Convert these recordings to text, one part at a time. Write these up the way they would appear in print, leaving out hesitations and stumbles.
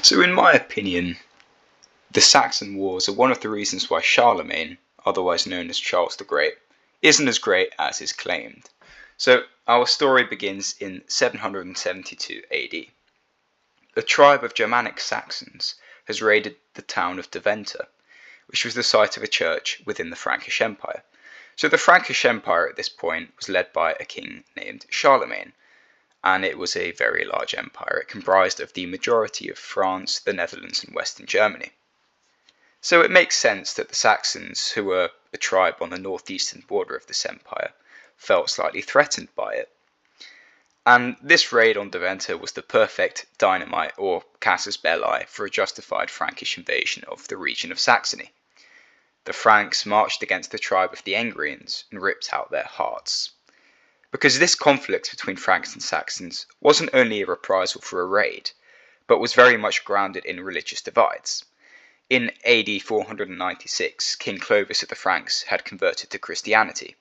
So in my opinion, the Saxon Wars are one of the reasons why Charlemagne, otherwise known as Charles the Great, isn't as great as is claimed. So our story begins in 772 AD. A tribe of Germanic Saxons has raided the town of Deventer, which was the site of a church within the Frankish Empire. So the Frankish Empire at this point was led by a king named Charlemagne, and it was a very large empire. It comprised of the majority of France, the Netherlands, and Western Germany. So it makes sense that the Saxons, who were a tribe on the northeastern border of this empire, felt slightly threatened by it. And this raid on Deventer was the perfect dynamite or casus belli for a justified Frankish invasion of the region of Saxony. The Franks marched against the tribe of the Angrians and ripped out their hearts. Because this conflict between Franks and Saxons wasn't only a reprisal for a raid, but was very much grounded in religious divides. In AD 496, King Clovis of the Franks had converted to Christianity,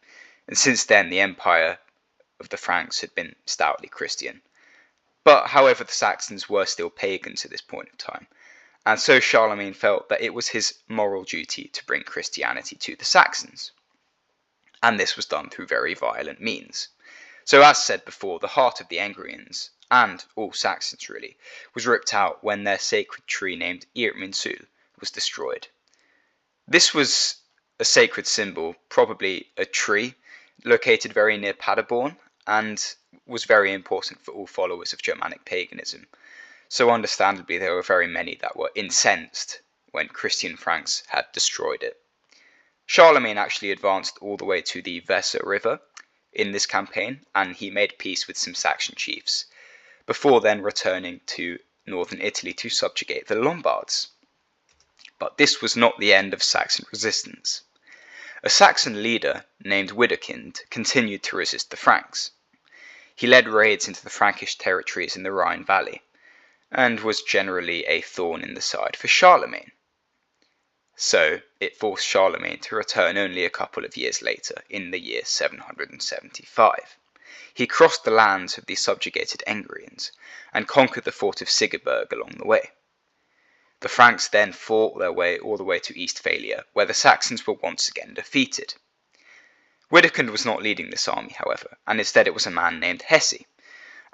and since then the empire of the Franks had been stoutly Christian. But however, the Saxons were still pagans at this point of time, and so Charlemagne felt that it was his moral duty to bring Christianity to the Saxons. And this was done through very violent means. So as said before, the heart of the Angrians, and all Saxons really, was ripped out when their sacred tree named Irminsul was destroyed. This was a sacred symbol, probably a tree, located very near Paderborn, and was very important for all followers of Germanic paganism. So understandably there were very many that were incensed when Christian Franks had destroyed it. Charlemagne actually advanced all the way to the Weser River in this campaign, and he made peace with some Saxon chiefs, before then returning to northern Italy to subjugate the Lombards. But this was not the end of Saxon resistance. A Saxon leader named Widukind continued to resist the Franks. He led raids into the Frankish territories in the Rhine Valley, and was generally a thorn in the side for Charlemagne. So it forced Charlemagne to return only a couple of years later, in the year 775. He crossed the lands of the subjugated Angrians, and conquered the fort of Sigeberg along the way. The Franks then fought their way all the way to Eastphalia, where the Saxons were once again defeated. Widukind was not leading this army, however, and instead it was a man named Hesse,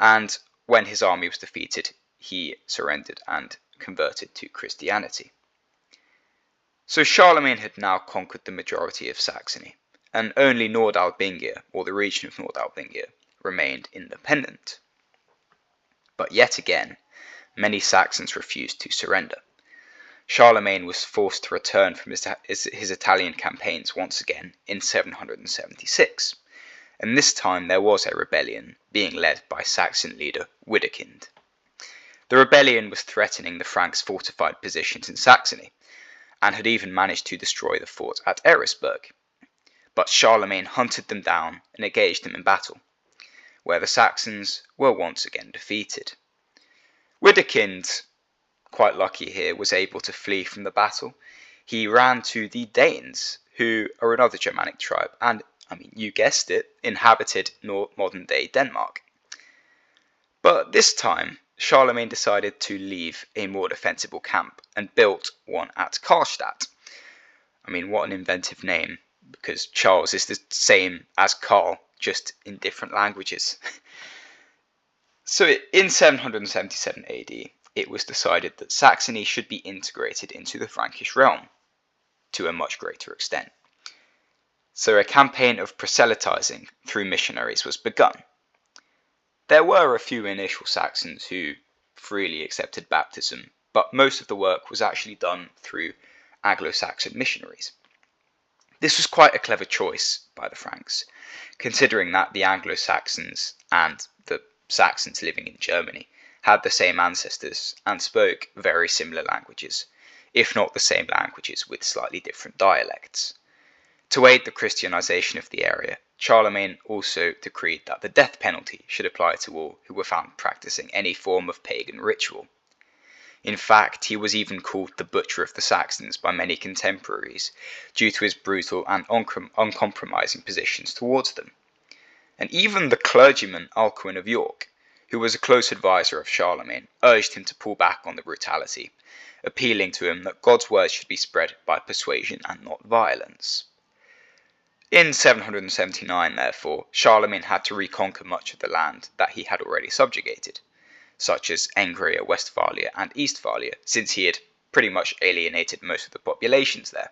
and when his army was defeated, he surrendered and converted to Christianity. So Charlemagne had now conquered the majority of Saxony, and only Nordalbingia, or the region of Nordalbingia, remained independent. But yet again, many Saxons refused to surrender. Charlemagne was forced to return from his Italian campaigns once again in 776, and this time there was a rebellion being led by Saxon leader Widukind. The rebellion was threatening the Franks' fortified positions in Saxony, and had even managed to destroy the fort at Eresburg. But Charlemagne hunted them down and engaged them in battle, where the Saxons were once again defeated. Widukind, quite lucky here, was able to flee from the battle. He ran to the Danes, who are another Germanic tribe, and, you guessed it, inhabited modern-day Denmark. But this time, Charlemagne decided to leave a more defensible camp, and built one at Karlstadt. What an inventive name, because Charles is the same as Karl, just in different languages. So in 777 AD, it was decided that Saxony should be integrated into the Frankish realm, to a much greater extent. So a campaign of proselytizing through missionaries was begun. There were a few initial Saxons who freely accepted baptism, but most of the work was actually done through Anglo-Saxon missionaries. This was quite a clever choice by the Franks, considering that the Anglo-Saxons and the Saxons living in Germany had the same ancestors and spoke very similar languages, if not the same languages with slightly different dialects. To aid the Christianization of the area, Charlemagne also decreed that the death penalty should apply to all who were found practicing any form of pagan ritual. In fact, he was even called the Butcher of the Saxons by many contemporaries due to his brutal and uncompromising positions towards them. And even the clergyman Alcuin of York, who was a close advisor of Charlemagne, urged him to pull back on the brutality, appealing to him that God's word should be spread by persuasion and not violence. In 779, therefore, Charlemagne had to reconquer much of the land that he had already subjugated, such as Engria, Westphalia, and Eastphalia, since he had pretty much alienated most of the populations there.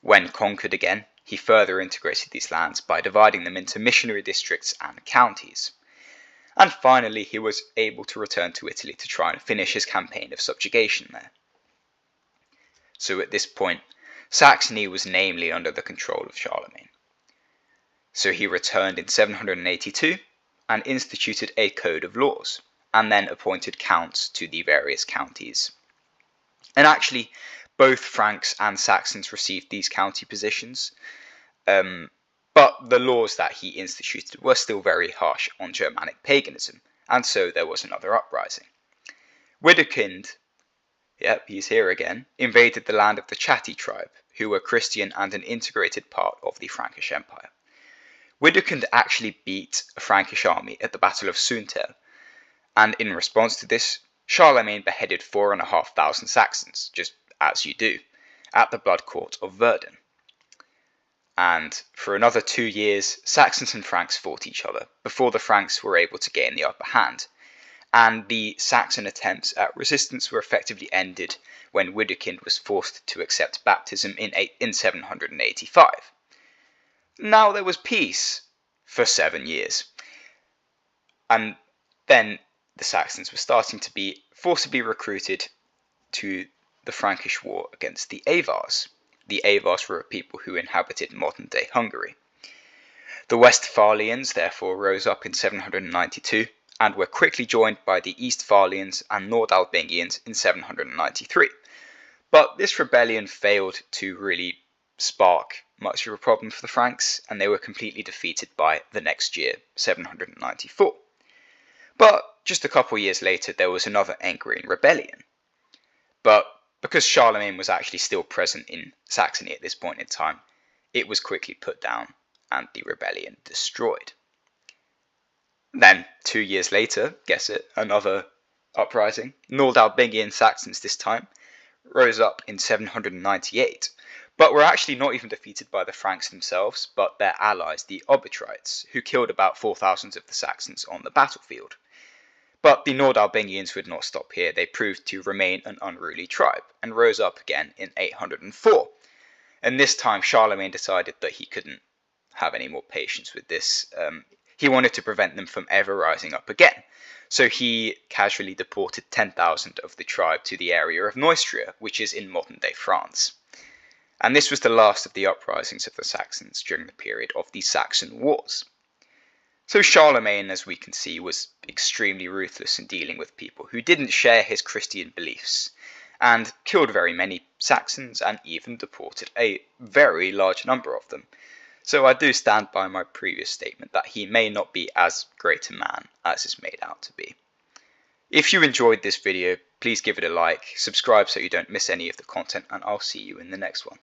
When conquered again, he further integrated these lands by dividing them into missionary districts and counties. And finally, he was able to return to Italy to try and finish his campaign of subjugation there. So at this point, Saxony was namely under the control of Charlemagne. So he returned in 782 and instituted a code of laws, and then appointed counts to the various counties. And actually, both Franks and Saxons received these county positions, but the laws that he instituted were still very harsh on Germanic paganism, and so there was another uprising. Widukind, yep, he's here again, invaded the land of the Chatti tribe, who were Christian and an integrated part of the Frankish Empire. Widukind actually beat a Frankish army at the Battle of Suntel, and in response to this, Charlemagne beheaded 4,500 Saxons, just as you do, at the blood court of Verdun. And for another 2 years, Saxons and Franks fought each other, before the Franks were able to gain the upper hand, and the Saxon attempts at resistance were effectively ended when Widukind was forced to accept baptism in 785. Now there was peace for 7 years, and then the Saxons were starting to be forcibly recruited to the Frankish war against the Avars. The Avars were a people who inhabited modern-day Hungary. The Westphalians therefore rose up in 792, and were quickly joined by the Eastphalians and Nordalbingians in 793. But this rebellion failed to really spark much of a problem for the Franks, and they were completely defeated by the next year, 794. But just a couple years later, there was another Angrian rebellion. But because Charlemagne was actually still present in Saxony at this point in time, it was quickly put down and the rebellion destroyed. Then, 2 years later, guess it, another uprising, Nordalbingian Saxons this time, rose up in 798, but were actually not even defeated by the Franks themselves, but their allies, the Obotrites, who killed about 4,000 of the Saxons on the battlefield. But the Nordalbingians would not stop here. They proved to remain an unruly tribe, and rose up again in 804. And this time Charlemagne decided that he couldn't have any more patience with this. He wanted to prevent them from ever rising up again. So he casually deported 10,000 of the tribe to the area of Neustria, which is in modern-day France. And this was the last of the uprisings of the Saxons during the period of the Saxon Wars. So Charlemagne, as we can see, was extremely ruthless in dealing with people who didn't share his Christian beliefs, and killed very many Saxons and even deported a very large number of them. So I do stand by my previous statement that he may not be as great a man as is made out to be. If you enjoyed this video, please give it a like, subscribe so you don't miss any of the content, and I'll see you in the next one.